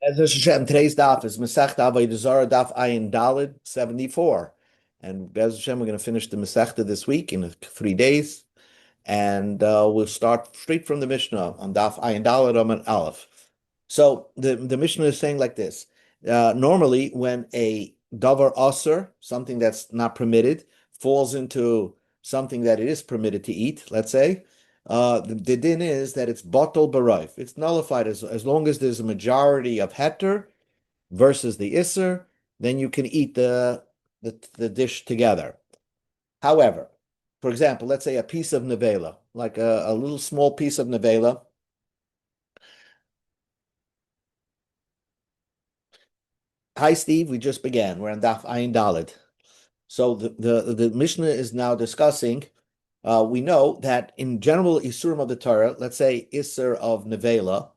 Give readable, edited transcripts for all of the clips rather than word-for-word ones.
As Hashem, today's daf is Masechta Avodah Zarah daf Ayin Dalid 74. And Bez Hashem, we're going to finish the Masechta this week in 3 days. And we'll start straight from the Mishnah on daf Ayin Dalid Amud Aleph. So the Mishnah is saying like this. Normally, when a davar aser, something that's not permitted, falls into something that it is permitted to eat, let's say, the din is that it's batal baraif. It's nullified as long as there's a majority of heter versus the iser, then you can eat the dish together. However, for example, let's say a piece of nevela, like a little small piece of nevela. Hi, Steve. We just began. We're on Daf Ayin Dalid. So the Mishnah is now discussing. We know that in general Isurim of the Torah, let's say Isser of Nevela,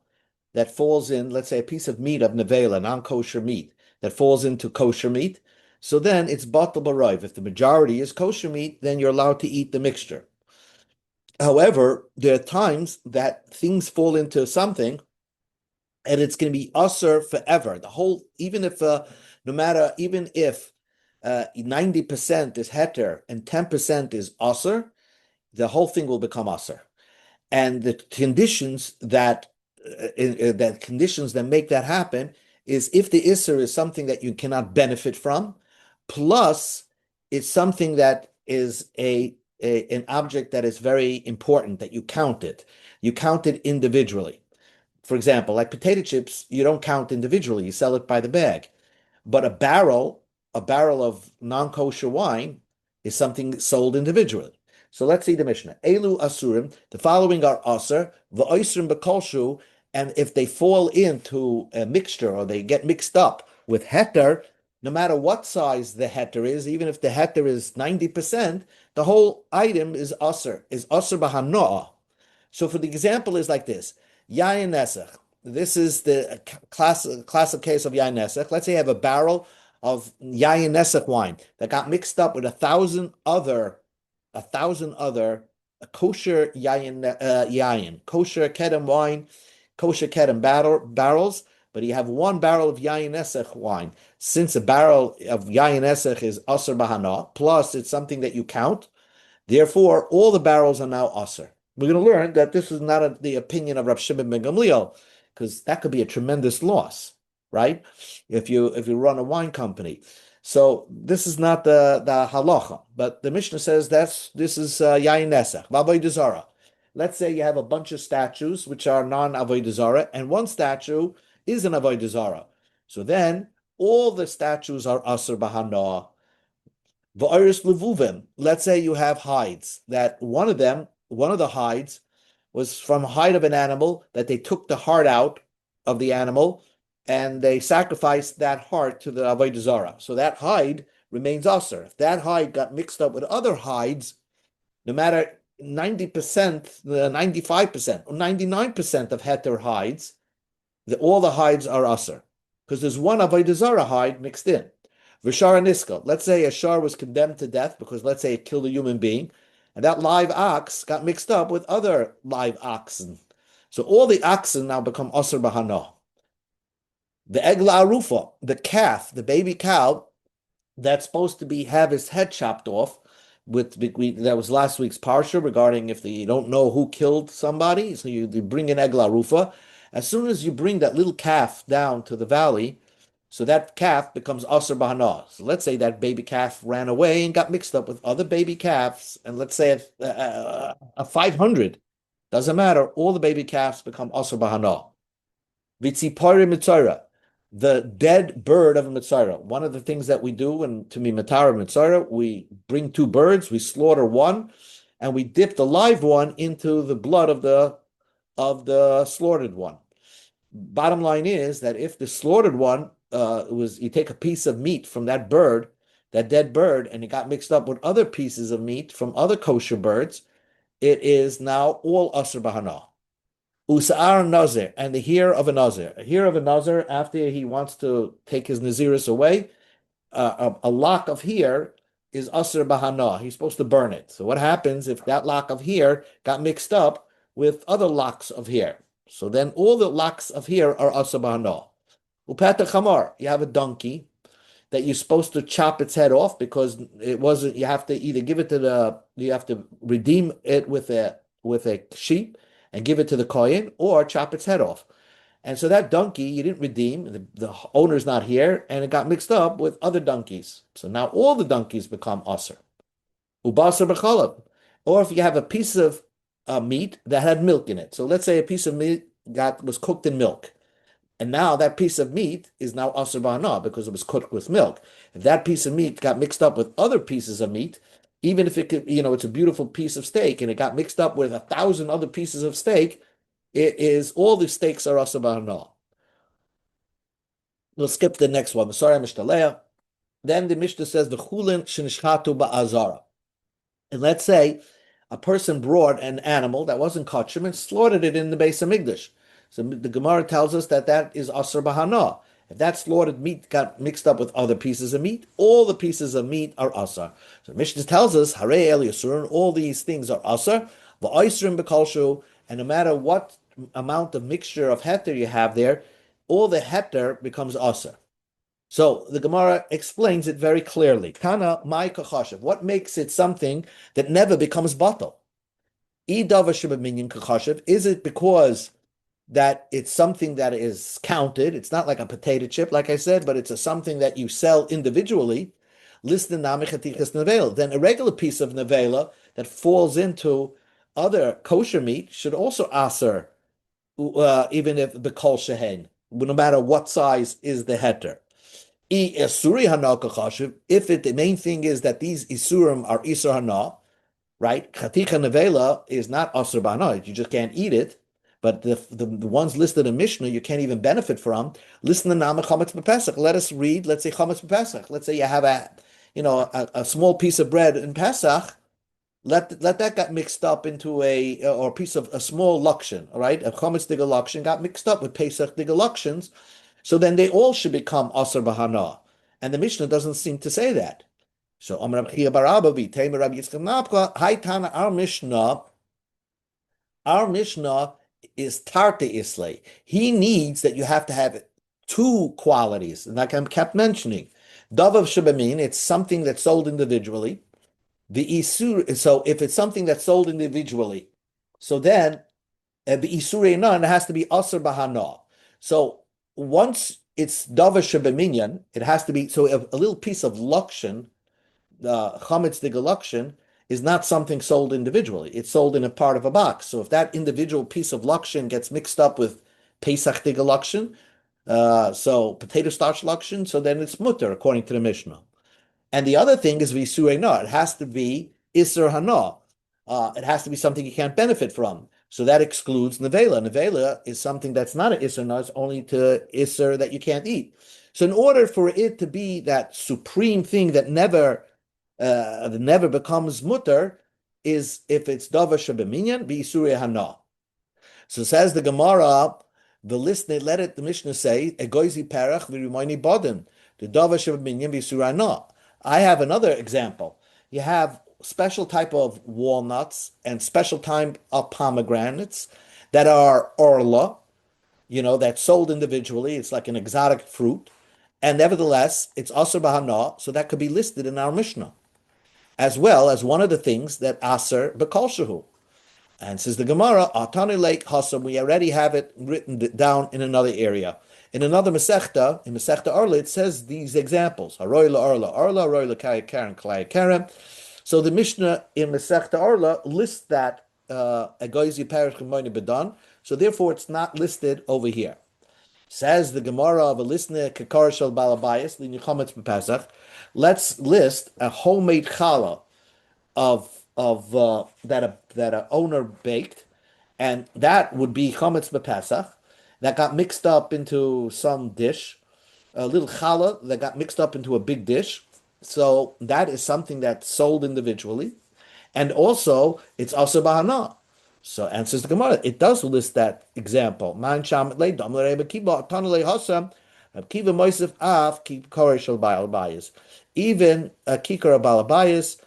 that falls in, let's say, a piece of meat of Nevela, non-kosher meat, that falls into kosher meat. So then it's batal barav. If the majority is kosher meat, then you're allowed to eat the mixture. However, there are times that things fall into something and it's going to be usher forever. The whole, even if, no matter, even if 90% is heter and 10% is usher, the whole thing will become usher. And the conditions that make that happen is if the isser is something that you cannot benefit from, plus it's something that is an object that is very important that you count it. You count it individually. For example, like potato chips, you don't count individually, you sell it by the bag. But a barrel of non-kosher wine is something sold individually. So let's see the Mishnah. Elu asurim, the following are aser, v'oisrim b'kolshu, and if they fall into a mixture or they get mixed up with heter, no matter what size the heter is, even if the heter is 90%, the whole item is aser b'hanoah. So for the example is like this. Yayin Nesach. This is the classic case of Yayin Nesach. Let's say you have a barrel of Yayin Nesach wine that got mixed up with a thousand other kosher yayin, kosher kedem wine, kosher kedem barrels, but you have one barrel of yayin nesech wine. Since a barrel of yayin nesech is aser bahana, plus it's something that you count, therefore all the barrels are now aser. We're going to learn that this is not the opinion of Rav Shimon ben Gamliel, because that could be a tremendous loss, right? If you run a wine company. So this is not the halacha, but the Mishnah says this is yayin nesach, avodah zarah. Let's say you have a bunch of statues which are non-avodah zarah, and one statue is an avodah zarah. So then all the statues are aser bahana. V'oris levuvim. Let's say you have hides that one of the hides was from a hide of an animal that they took the heart out of the animal and they sacrificed that heart to the avodah zarah. So that hide remains aser. If that hide got mixed up with other hides, no matter 90%, 95%, or 99% of heter hides, all the hides are aser because there's one avodah zarah hide mixed in. V'shara niska. Let's say a shar was condemned to death because let's say it killed a human being, and that live ox got mixed up with other live oxen. So all the oxen now become aser bahana. The egla arufa, the calf, the baby cow, that's supposed to have his head chopped off. That was last week's parsha regarding if you don't know who killed somebody, so you bring an egla arufa. As soon as you bring that little calf down to the valley, so that calf becomes aser bahana. So let's say that baby calf ran away and got mixed up with other baby calves, and let's say a 500, doesn't matter. All the baby calves become aser bahana. Vitzipari mitzara, the dead bird of a mitzara. One of the things that we do, and to me mitara mitzara, we bring two birds, we slaughter one, and we dip the live one into the blood of the slaughtered one. Bottom line is that if the slaughtered one you take a piece of meat from that bird, that dead bird, and it got mixed up with other pieces of meat from other kosher birds, it is now all aser bahana. Usa'ar nazir, and the hair of a nazir. A hair of a nazir, after he wants to take his naziris away, a lock of hair is aser bahana. He's supposed to burn it. So what happens if that lock of hair got mixed up with other locks of hair? So then all the locks of hair are aser bahana. Upata chamar, you have a donkey that you're supposed to chop its head off because it wasn't. You have to either give it to you have to redeem it with a sheep and give it to the kohen, or chop its head off. And so that donkey you didn't redeem. The owner's not here, and it got mixed up with other donkeys. So now all the donkeys become aser. Ubasar b'chalav. Or if you have a piece of meat that had milk in it. So let's say a piece of meat was cooked in milk. And now that piece of meat is now asr b'hana because it was cooked with milk. If that piece of meat got mixed up with other pieces of meat, even if it could, it's a beautiful piece of steak and it got mixed up with 1,000 other pieces of steak, it is all the steaks are asr b'hana. We'll skip the next one. Sorry, Mishnah. Then the Mishnah says the chulin shenishchatu ba'azara. And let's say a person brought an animal that wasn't kosher and slaughtered it in the Beis Hamikdash. So the Gemara tells us that is asr b'hana. If that slaughtered meat got mixed up with other pieces of meat, all the pieces of meat are asr. So Mishnah tells us, Harei el yisurin, all these things are asr, v'oisrim b'kolshu, and no matter what amount of mixture of heter you have there, all the heter becomes asr. So the Gemara explains it very clearly. Kana mai kachashav. What makes it something that never becomes batal? Idava shebeminyan kachashav. Is it because that it's something that is counted? It's not like a potato chip, like I said, but it's something that you sell individually. Listen namechatikas nevela. Then a regular piece of nevela that falls into other kosher meat should also aser, even if the kol shehen, no matter what size is the heter. If the main thing is that these isurim are isur hana, right? Chaticha nevela is not asur b'hana. You just can't eat it. But the ones listed in Mishnah you can't even benefit from. Listen to Nama Chametz B'Pesach. Let us read. Let's say Chametz B'Pesach. Let's say you have a small piece of bread in Pesach. Let that get mixed up into a piece of a small lakshin. All right, a Chametz Diga lakshin got mixed up with Pesach Diga lakshins. So then they all should become Asar Bahana. And the Mishnah doesn't seem to say that. So Amar Rabbi Chia bar Abba v'Teimer Rabbi Yitzchak Napka, Haitana, our Mishnah is Tarte Islay. He needs that you have to have two qualities, and like I kept mentioning. Davav Shabamin, it's something that's sold individually. The Isur, so if it's something that's sold individually, so then the Isur Einan, it has to be Asar Bahana. So once it's Dava Shebeminyan, it has to be, so a little piece of Lakshan, the Chametz Diga Lakshan, is not something sold individually. It's sold in a part of a box. So if that individual piece of Lakshan gets mixed up with Pesach Diga Lakshan, so potato starch Lakshan, so then it's mutter, according to the Mishnah. And the other thing is Visur Einan. It has to be Isser Hana. It has to be something you can't benefit from. So that excludes nevela. Nevela is something that's not an isser, no, it's only to isser that you can't eat. So in order for it to be that supreme thing that never becomes mutter, is if it's dava shebeminyan b'isure hana. So says the Gemara, the Mishnah say egoizi perach v'rimayni bodin the dava shebeminyan b'isure hana. I have another example. You have special type of walnuts and special type of pomegranates that are orla, that's sold individually. It's like an exotic fruit. And nevertheless, it's asr b'hana, so that could be listed in our Mishnah, as well as one of the things that asr b'kol shehu. And says the Gemara, Atani Lake Hasam, we already have it written down in another area. In another Masechta, in Masechta Arla, it says these examples. Haroila Arla Arla, Haroila Kaya Karen, Klaya Karen. So the Mishnah in Masechta Arla lists that Egoizi Parish K'moini Bedan. So therefore, it's not listed over here. Says the Gemara of a listener Kekar Shel Balabayas, Linyachametz B'Pesach. Let's list a homemade challah of that a owner baked, and that would be chametz b'Pesach that got mixed up into some dish, a little challah that got mixed up into a big dish. So that is something that's sold individually, and also it's also bahana. So answers the Gemara. It does list that example. Man sham le dam le reba kiba tanale hasam kiva moisef af keep koreshal balabayas. Even a kikar balabayas,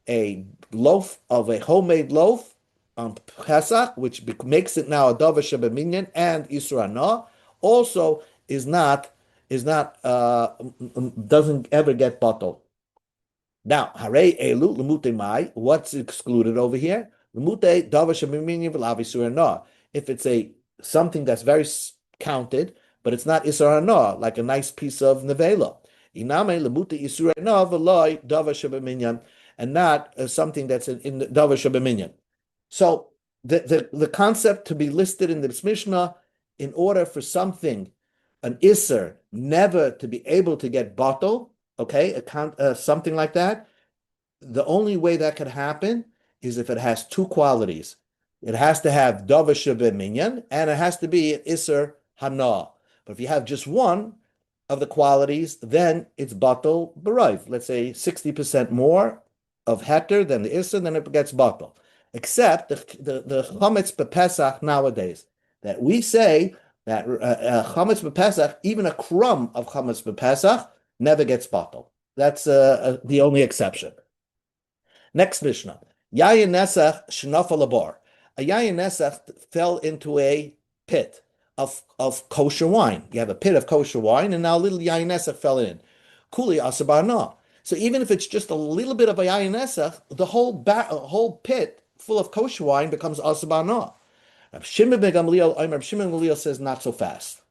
a loaf of a homemade loaf on Pesach, which makes it now a dava shebeminyan and Yisra, also is not is not doesn't ever get bottled. Now, hare elu lemute mai. What's excluded over here? Lemute davar shemiminiv v'lavisur no. If it's a something that's very counted, but it's not isur no, like a nice piece of nevela. Iname lemute isur no v'loi davar shebeminyan, and not something that's in the davar shebeminyan. So the concept to be listed in the Mishnah, in order for something, an isser, never to be able to get bottled, okay, something like that, the only way that could happen is if it has two qualities. It has to have davar shebeminyan, and it has to be an isser hana. But if you have just one of the qualities, then it's batal b'rayv. Let's say 60% more of heter than the isser, then it gets batal. Except the chametz b'pesach nowadays, that we say that chametz b'pesach, even a crumb of chametz b'pesach, never gets batal. That's the only exception. Next Mishnah. Yayin Nesach shnafal abar. A Yayin Nesach fell into a pit of kosher wine. You have a pit of kosher wine, and now a little Yayin Nesach fell in. Kuli asabar na. So even if it's just a little bit of a Yayin Nesach, the whole pit full of kosher wine becomes asabar na. Rab Shimon ben Gamliel says not so fast.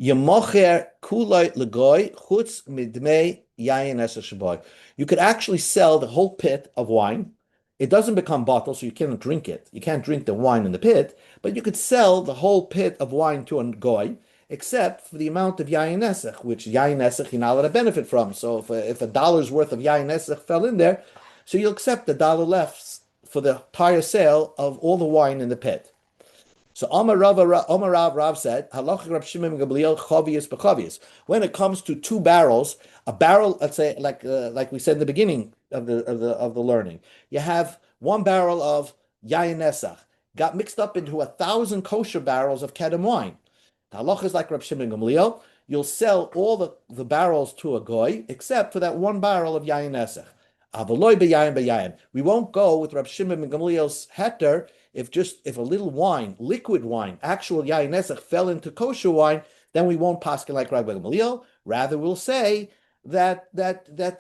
Yemocher kulay legoy chutz midmei yayin esach shaboy. You could actually sell the whole pit of wine. It doesn't become bottled, so you can't drink it. You can't drink the wine in the pit, but you could sell the whole pit of wine to a goy, except for the amount of yayin esach, which yayin esach you're not allowed to benefit from. So if $1 worth of yayin esach fell in there, so you'll accept $1 left for the entire sale of all the wine in the pit. So Amar Rav said, Halach Rab Shimon Gamliel chavius b'chavius. When it comes to two barrels, a barrel, let's say, like we said in the beginning of the learning, you have one barrel of yayin nesach got mixed up into 1,000 kosher barrels of kedem wine. The halach is like Rab Shimon Gamliel. You'll sell all the barrels to a goy except for that one barrel of yayin nesach. Avaloi b'yayin b'yayin. We won't go with Rab Shimon ben Gamliel's heter if a little wine, liquid wine, actual yayin nesach fell into kosher wine, then we won't paskin like Rabbi Gamaliel. Rather, we'll say that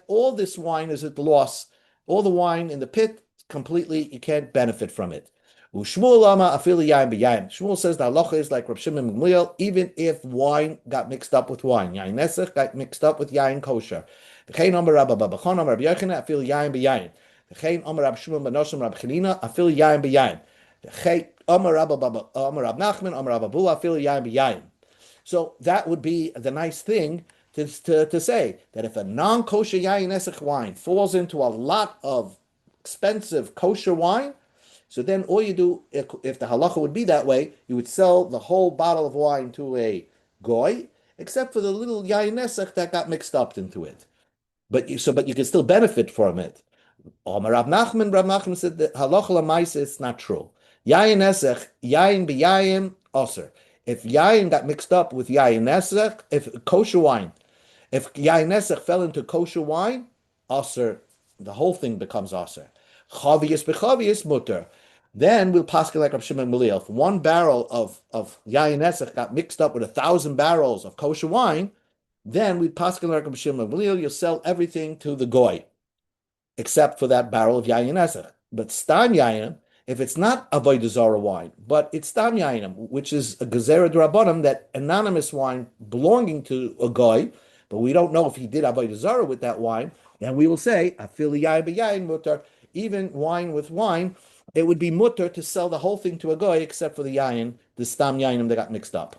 all this wine is at loss. All the wine in the pit, completely, you can't benefit from it. Shmuel says the halacha is like Rabbi Shimon ben Gamaliel, even if wine got mixed up with wine. Yayin nesach got mixed up with yayin kosher. V'chein amar Rabbi Babachon amar Rabbi Yochanan afil yayin b'yayin. V'chein amar Rabbi Shimon ben Noshim Rabbi Chanina afil yayin b'yayin. So that would be the nice thing to say, that if a non-kosher yayin nesach wine falls into a lot of expensive kosher wine, so then all you do, if the halacha would be that way, you would sell the whole bottle of wine to a goy, except for the little yayin nesach that got mixed up into it. But you can still benefit from it. Rab Nachman said that halacha l'maisa, it's not true. Yayin nesach, yayin b'yayin, aser. If yayin got mixed up with yayin nesach, if kosher wine, if yayin nesach fell into kosher wine, aser, the whole thing becomes aser. Chavius b'chavius mutter. Then we'll paskin like Rab Shimon Gamliel. If one barrel of yayin nesach got mixed up with 1,000 barrels of kosher wine, then we'd paskin like Rab Shimon Gamliel. You'll sell everything to the goy, except for that barrel of yayin esach. But stam yayin, if it's not avodah zarah wine, but it's stam yayin, which is a gezerah d'rabbanan, that anonymous wine belonging to a goy, but we don't know if he did avodah zarah with that wine, then we will say afil yayin b'yayin mutar. Even wine with wine, it would be mutar to sell the whole thing to a goy, except for the yayin, the stam yayinim that got mixed up.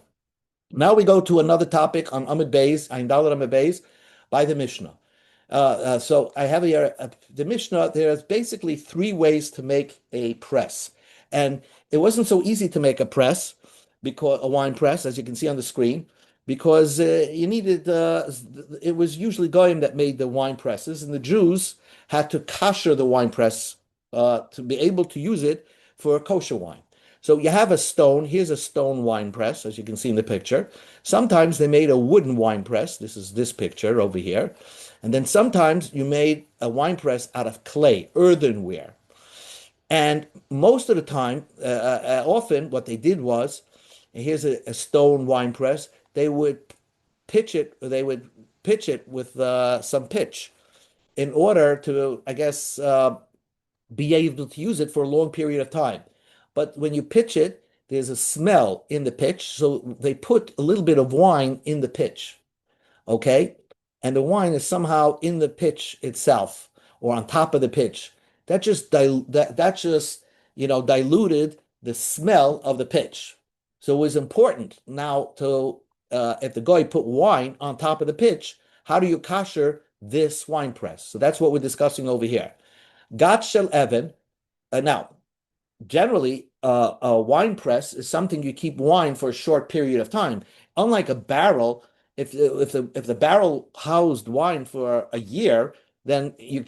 Now we go to another topic on Amud Beis, Ayin Dalet Amud Beis, by the Mishnah. So I have here the Mishnah. There's basically three ways to make a press, and it wasn't so easy to make a press, because a wine press, as you can see on the screen, because you needed. It was usually goyim that made the wine presses, and the Jews had to kasher the wine press to be able to use it for kosher wine. So you have a stone. Here's a stone wine press, as you can see in the picture. Sometimes they made a wooden wine press. This is this picture over here. And then sometimes you made a wine press out of clay, earthenware. And most of the time, often what they did was, here's a stone wine press, they would pitch it, they would pitch it with some pitch in order to, I guess, be able to use it for a long period of time. But when you pitch it, there's a smell in the pitch, so they put a little bit of wine in the pitch, okay? And the wine is somehow in the pitch itself or on top of the pitch. That just diluted the smell of the pitch. So it was important now to if the guy put wine on top of the pitch, how do you kasher this wine press? So that's what we're discussing over here. Gat shel Evan. Now, generally, a wine press is something you keep wine for a short period of time. Unlike a barrel, if the barrel housed wine for a year, then if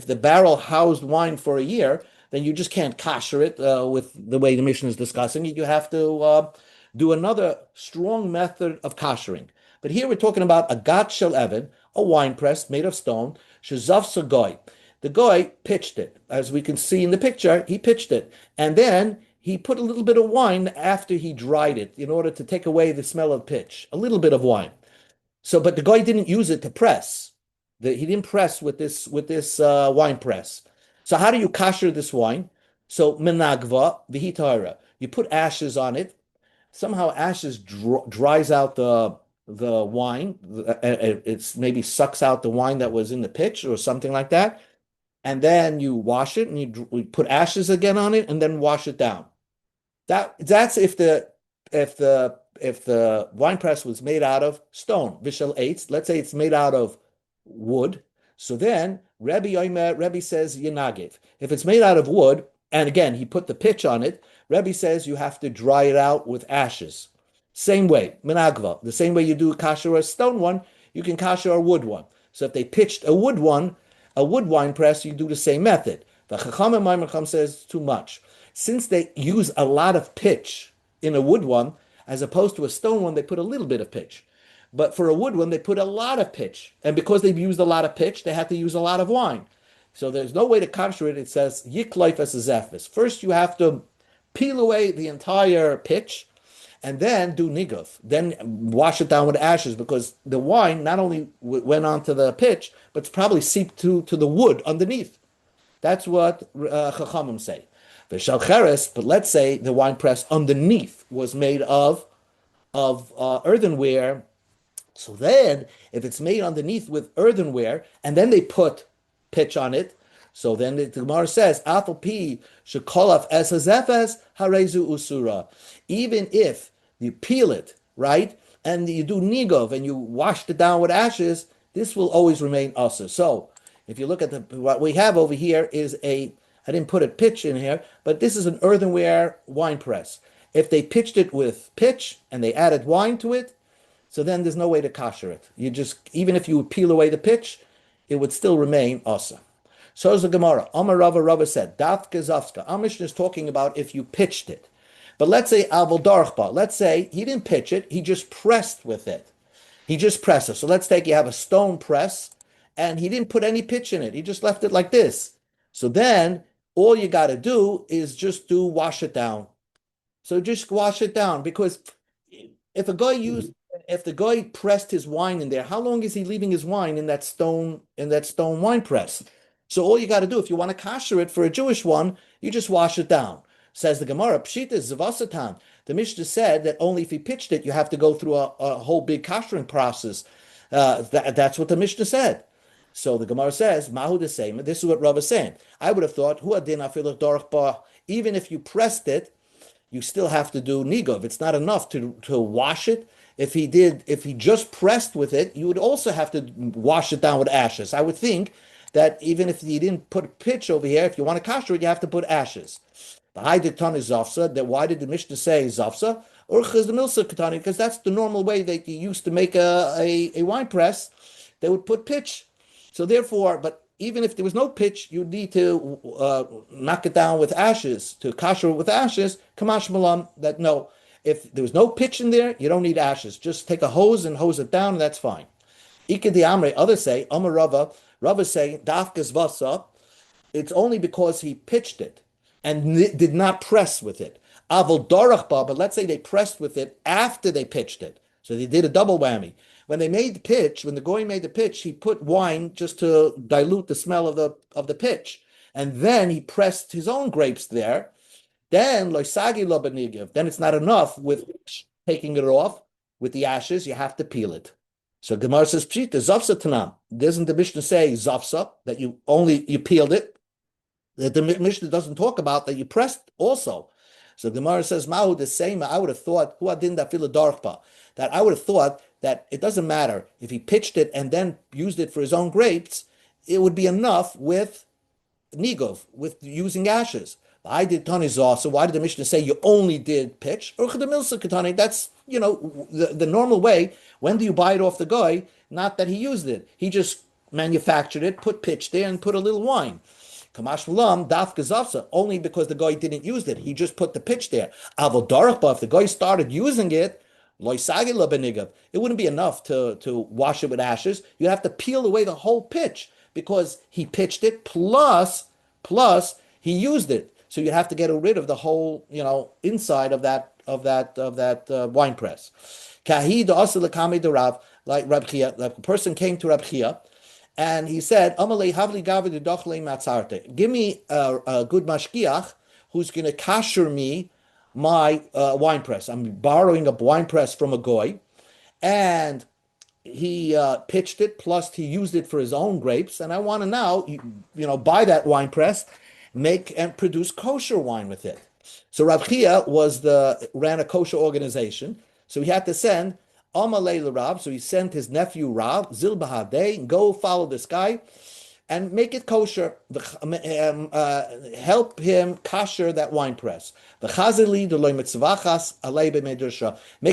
the barrel housed wine for a year, then you just can't kosher it with the way the Mishnah is discussing it. You have to do another strong method of koshering. But here we're talking about a gat shel Evan, a wine press made of stone, shezav sagoy. The guy pitched it. As we can see in the picture, he pitched it. And then he put a little bit of wine after he dried it in order to take away the smell of pitch. A little bit of wine. So, but the guy didn't use it to press. He didn't press with this wine press. So how do you kasher this wine? So menagva v'hitara. You put ashes on it. Somehow ashes dries out the wine. It's maybe sucks out the wine that was in the pitch or something like that. And then you wash it and you put ashes again on it and then wash it down. That's if the wine press was made out of stone, vishal eitz. Let's say it's made out of wood. So then Rebbe says yinagiv. If it's made out of wood, and again he put the pitch on it, Rebbe says you have to dry it out with ashes. Same way, menagva. The same way you do kasher a stone one, you can kasher a wood one. So if they pitched a wood wine press, you do the same method. The Chacham says too much. Since they use a lot of pitch in a wood one, as opposed to a stone one, they put a little bit of pitch. But for a wood one, they put a lot of pitch. And because they've used a lot of pitch, they had to use a lot of wine. So there's no way to kasher it. It says, yikleif as a zephis. First, you have to peel away the entire pitch, and then do nigov. Then wash it down with ashes, because the wine not only went onto the pitch, but it's probably seeped to the wood underneath. That's what Chachamim say. But let's say the wine press underneath was made of earthenware. So then, if it's made underneath with earthenware, and then they put pitch on it, so then the Gemara says, "Afal pi shekolaf es hazefes harezu usura." Even if you peel it, right, and you do nigov and you washed it down with ashes, this will always remain usur. So, if you look at what we have over here is I didn't put a pitch in here, but this is an earthenware wine press. If they pitched it with pitch and they added wine to it, so then there's no way to kasher it. Even if you would peel away the pitch, it would still remain usur. So is the Gemara. Amar Rava said, Daf Gezavska. Our Mishnah is talking about if you pitched it. But let's say Avodah, let's say he didn't pitch it, he just pressed with it. He just pressed it. So let's take you have a stone press, and he didn't put any pitch in it. He just left it like this. So then all you got to do is just wash it down. So just wash it down, because if the guy pressed his wine in there, how long is he leaving his wine in that stone wine press? So all you got to do, if you want to kasher it for a Jewish one, you just wash it down. Says the Gemara, Pshita Zavasatan. The Mishnah said that only if he pitched it, you have to go through a whole big kashering process. That's what the Mishnah said. So the Gemara says, Mahu the same. This is what Rav is saying. I would have thought, Hu adin afilach dorach ba. Even if you pressed it, you still have to do nigov. It's not enough to wash it. If he just pressed with it, you would also have to wash it down with ashes. I would think that even if you didn't put pitch over here, if you want to kasher it, you have to put ashes. The high diktan is zafsa. That why did the Mishnah say zafsa? Or chaz the milsa katani? Because that's the normal way that you used to make a wine press. They would put pitch. So therefore, but even if there was no pitch, you need to knock it down with ashes, to kasher it with ashes. Kamash malam, that no. If there was no pitch in there, you don't need ashes. Just take a hose and hose it down, and that's fine. Ika di amre, others say, Amar Rava say, dafkas vasa, it's only because he pitched it and did not press with it. Avol dorachba, but let's say they pressed with it after they pitched it. So they did a double whammy. When they made the pitch, when the goy made the pitch, he put wine just to dilute the smell of the pitch. And then he pressed his own grapes there. Then loisagi lo benigiv. Then it's not enough with taking it off with the ashes. You have to peel it. So Gemara says, "Pshita zafsa tanam." Doesn't the Mishnah say zafsa that you peeled it? That the Mishnah doesn't talk about that you pressed also. So Gemara says, "Mahu the same." I would have thought who adin da filadarpa. That I would have thought that it doesn't matter if he pitched it and then used it for his own grapes. It would be enough with nigov, with using ashes. I did tanizah, so why did the Mishnah say you only did pitch? That's, the normal way. When do you buy it off the guy? Not that he used it. He just manufactured it, put pitch there, and put a little wine. Kamash Malam, Daf Gazavsa, only because the guy didn't use it. He just put the pitch there. Avodah, if the guy started using it, it wouldn't be enough to wash it with ashes. You'd have to peel away the whole pitch because he pitched it plus he used it. So you'd have to get rid of the whole, inside of that wine press. Kahid also lekame de Rav, like Rab Chia, like a person came to Rab Chia, and he said, "Amalei havli gavi de dochle matzarte. Give me a good mashgiach who's going to kasher me my wine press. I'm borrowing a wine press from a goy, and he pitched it, plus he used it for his own grapes, and I want to now, buy that wine press, make and produce kosher wine with it." So Rav Chia ran a kosher organization, so he had to send Amalei Rav. So he sent his nephew Rav Zil Bahadei, go follow this guy and make it kosher. Help him kosher that wine press. Make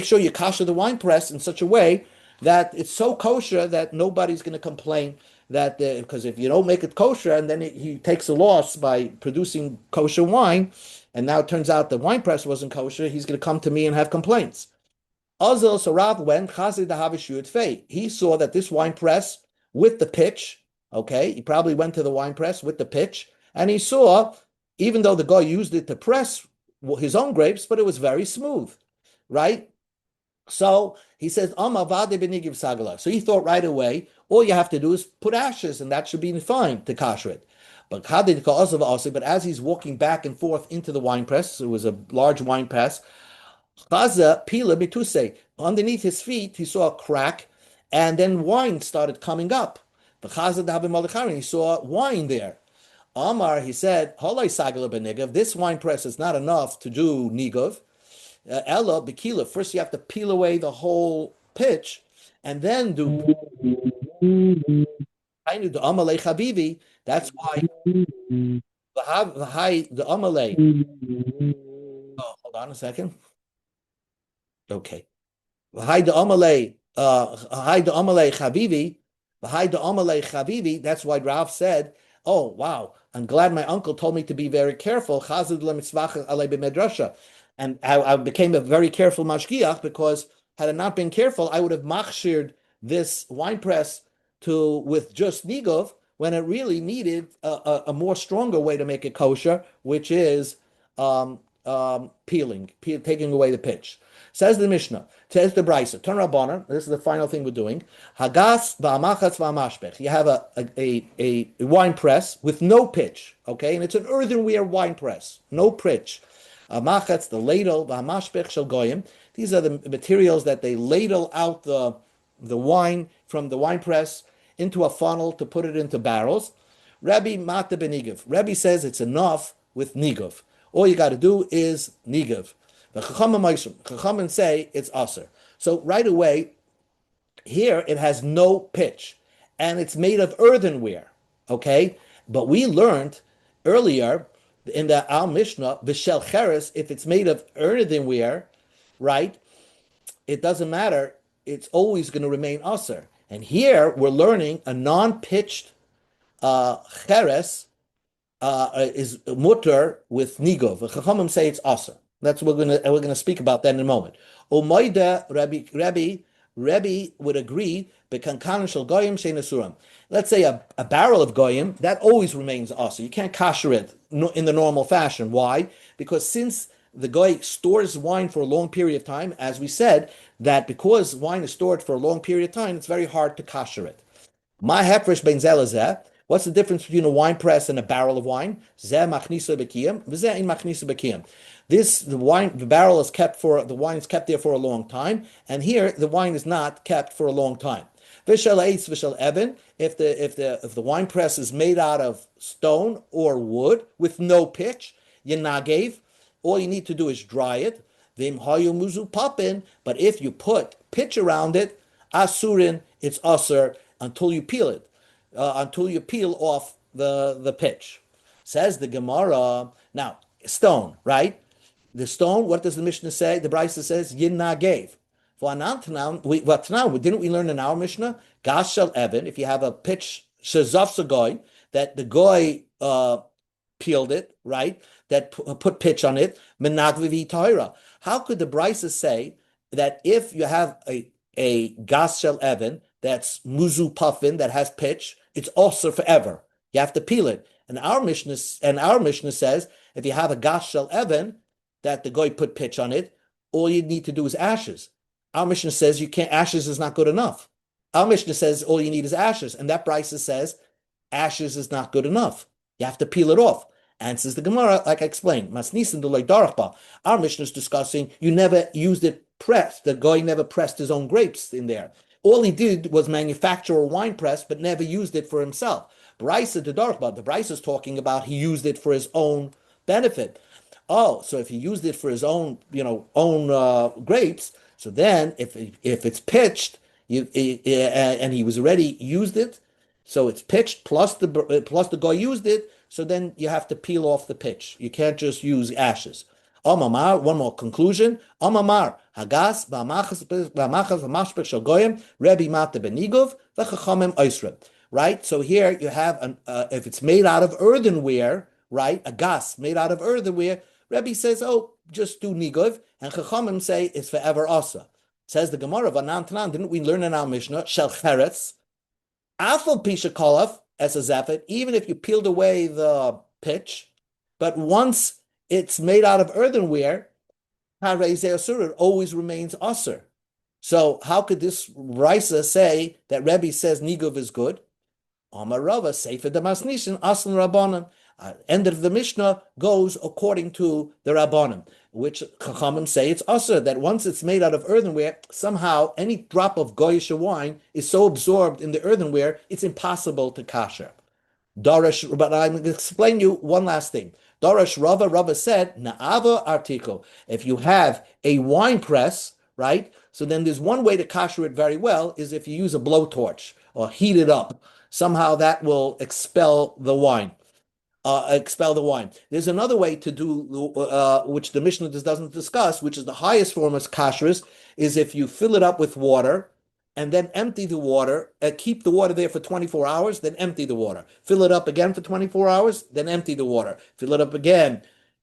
sure you kosher the wine press in such a way that it's so kosher that nobody's going to complain that because if you don't make it kosher and then he takes a loss by producing kosher wine, and now it turns out the wine press wasn't kosher, he's going to come to me and have complaints. Also, so Rav went, he saw that this wine press with the pitch, okay, he probably went to the wine press with the pitch, and he saw, even though the guy used it to press his own grapes, but it was very smooth, right? So he says, so he thought right away, all you have to do is put ashes, and that should be fine to kasher it. But as he's walking back and forth into the wine press, it was a large wine press, underneath his feet, he saw a crack, and then wine started coming up. He saw wine there. Amar, he said, this wine press is not enough to do nigov. Ella, bekila, first you have to peel away the whole pitch, and then do the amalei chavivi. That's why the amalei. Oh, hold on a second. Okay. That's why Rav said, "Oh wow, I'm glad my uncle told me to be very careful." And I became a very careful mashgiach because had I not been careful, I would have machshired this wine press with just nigov when it really needed a more stronger way to make it kosher, which is taking away the pitch. Says the Mishnah, says the Brisa, Turn Rabbanan, this is the final thing we're doing. Hagas v'amachatz v'amashpech. You have a wine press with no pitch, okay? And it's an earthenware wine press, no pitch. Amachatz, the ladle, v'amashpech shel goyim. These are the materials that they ladle out the wine from the wine press into a funnel to put it into barrels. Rabbi Mata benigav. Rabbi says it's enough with nigav. All you got to do is nigav. The Chachamim say it's aser. So right away, here it has no pitch, and it's made of earthenware. Okay, but we learned earlier in the Al Mishnah, Vishel Cheres, if it's made of earthenware, right? It doesn't matter. It's always going to remain aser. And here we're learning a non-pitched cheres is mutter with nigov. The Chachamim say it's aser. That's what we're gonna speak about that in a moment. Umayda Rabbi would agree bekankan shel goyim she'nasuram. Let's say a barrel of goyim that always remains aser. You can't kasher it in the normal fashion. Why? Because since the guy stores wine for a long period of time, as we said, that because wine is stored for a long period of time, it's very hard to kosher it. My hefresh ben zelazeh. What's the difference between a wine press and a barrel of wine? Zeh machnisa bekiyam, v'zeh in machnisa bekiyam. The barrel is the wine is kept there for a long time, and here the wine is not kept for a long time. Vishal eitz vishal eben. If the wine press is made out of stone or wood with no pitch, yenagev. All you need to do is dry it. Vim hayu muzu papin. But if you put pitch around it, asurin, it's usur until you peel it, until you peel off the pitch. Says the Gemara. Now, stone, right? The stone, what does the Mishnah say? The Brisa says, Yinna gave. Didn't we learn in our Mishnah? Gash shel Evan, if you have a pitch, shezaf goy, that the goy peeled it, right? That put pitch on it, menagvivi tahira. How could the Brisa say that if you have a gas shel Evan, that's muzu puffin, that has pitch, it's also forever. You have to peel it. And our Mishnah says, if you have a gas shel Evan, that the guy put pitch on it, all you need to do is ashes. Our Mishnah says you can't, ashes is not good enough. Our Mishnah says all you need is ashes. And that Brisa says ashes is not good enough. You have to peel it off. Answers the Gemara, like I explained. Our Mishnah is discussing you never used it pressed. The guy never pressed his own grapes in there. All he did was manufacture a wine press, but never used it for himself. Brisa the Darkba, the Brisa is talking about he used it for his own benefit. Oh, so if he used it for his own, grapes, so then if it's pitched, and he was already used it, so it's pitched plus the guy used it. So then you have to peel off the pitch. You can't just use ashes. Amamar, one more conclusion. Amamar, Hagas, Ba'amachas v'mashpech shel goyim, Rebbe Mata benigov, v'chachamim oisrem. Right? So here you have, if it's made out of earthenware, right? A gas made out of earthenware, Rebbe says, oh, just do nigov, and chachamim say it's forever asa. Says the Gemara, Vanan Tanan, didn't we learn in our Mishnah, Shel Cheretz, Afal Pisha Kolaf, as a zephet, even if you peeled away the pitch, but once it's made out of earthenware, it always remains usur. So how could this Raisa say that Rebbe says nigov is good? Amar Rava, Sefer Damasnishin, Aslan Rabbanan. End of the Mishnah goes according to the Rabbanim, which Chachamim say it's usur, that once it's made out of earthenware, somehow any drop of goyish wine is so absorbed in the earthenware, it's impossible to kasher. Darash, but I'm going to explain you one last thing. Darash Rava said, Na'ava article. If you have a wine press, right? So then there's one way to kasher it very well is if you use a blowtorch or heat it up. Somehow that will expel the wine. There's another way to do, which the Mishnah doesn't discuss, which is the highest form of kashrus, is if you fill it up with water and then empty the water, keep the water there for 24 hours, then empty the water. Fill it up again for 24 hours, then empty the water. Fill it up again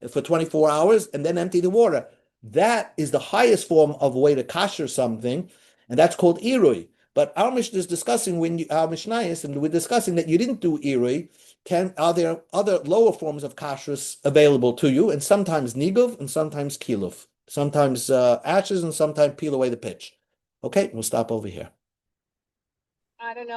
for 24 hours, and then empty the water. That is the highest form of a way to kasher something, and that's called irui. But our Mishnah is discussing our Mishnah is, and we're discussing that you didn't do irui. Are there other lower forms of kashrus available to you? And sometimes nigov, and sometimes kiluf, sometimes ashes, and sometimes peel away the pitch. Okay, we'll stop over here. I don't know.